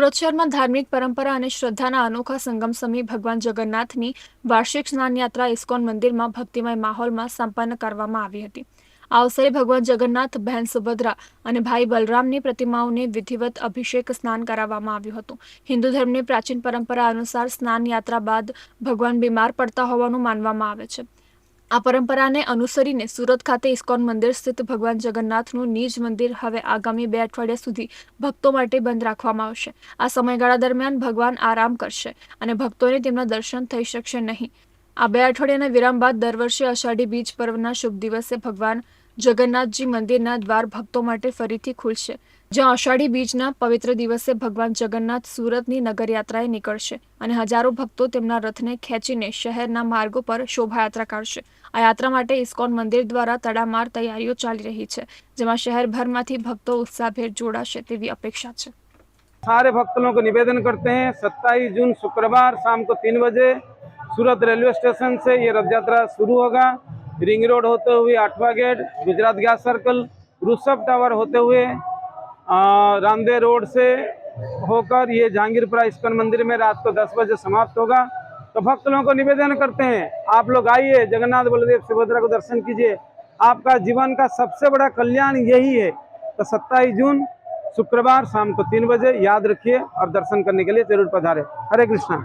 સુરત શહેરમાં ધાર્મિક પરંપરા અને શ્રદ્ધાના અનોખા સંગમ સમયે ભગવાન જગન્નાથની વાર્ષિક સ્નાન યાત્રા ઇસ્કોન મંદિરમાં ભક્તિમય માહોલમાં સંપન્ન કરવામાં આવી હતી। આ અવસરે ભગવાન જગન્નાથ, બહેન સુભદ્રા અને ભાઈ બલરામની પ્રતિમાઓને વિધિવત અભિષેક સ્નાન કરાવવામાં આવ્યું હતું। હિન્દુ ધર્મની પ્રાચીન પરંપરા અનુસાર સ્નાન યાત્રા બાદ ભગવાન બીમાર પડતા હોવાનું માનવામાં આવે છે। આ પરંપરાને અનુસરીને સુરત ખાતે ઇસ્કોન મંદિર સ્થિત ભગવાન જગન્નાથનું નિજ મંદિર હવે આગામી 2 અઠવાડિયા સુધી ભક્તો માટે બંધ રાખવામાં આવશે। આ સમયગાળા દરમિયાન ભગવાન આરામ કરશે અને ભક્તોને તેમના દર્શન થઈ શકશે નહીં। આ 2 અઠવાડિયાના વિરામ બાદ દર વર્ષે અષાઢી બીજ પર્વના શુભ દિવસે ભગવાન જગન્નાથજી મંદિરના દ્વાર ભક્તો માટે ફરીથી ખુલશે, જ્યાં અષાઢી બીજના પવિત્ર દિવસે ભગવાન જગન્નાથ સુરતની નગરયાત્રાએ નીકળશે અને હજારો ભક્તો તેમના રથને ખેંચીને શહેરના માર્ગો પર શોભાયાત્રા કાઢશે। આ યાત્રા માટે ઇસ્કોન મંદિર દ્વારા તડામાર તૈયારીઓ ચાલી રહી છે, જેમાં શહેરભરમાંથી ભક્તો ઉત્સાહભેર જોડાશે તેવી અપેક્ષા છે। सारे भक्त लोगों को निवेदन करते हैं 27 जून शुक्रवार शाम को 3 बजे सूरत रेलवे स्टेशन से ये रथ यात्रा शुरू होगा। रिंग रोड होते हुए 8वां gate, Gujarat gas circle, Rishabh tower होते हुए रामदेव रोड से होकर ये जहांगीरपुरा इस्कॉन मंदिर में रात को 10 बजे समाप्त होगा। तो भक्त लोगों को निवेदन करते हैं, आप लोग आइए, जगन्नाथ बलदेव सुभद्रा को दर्शन कीजिए। आपका जीवन का सबसे बड़ा कल्याण यही है। तो 27 जून शुक्रवार शाम को 3 बजे याद रखिए और दर्शन करने के लिए जरूर पधारें। हरे कृष्णा।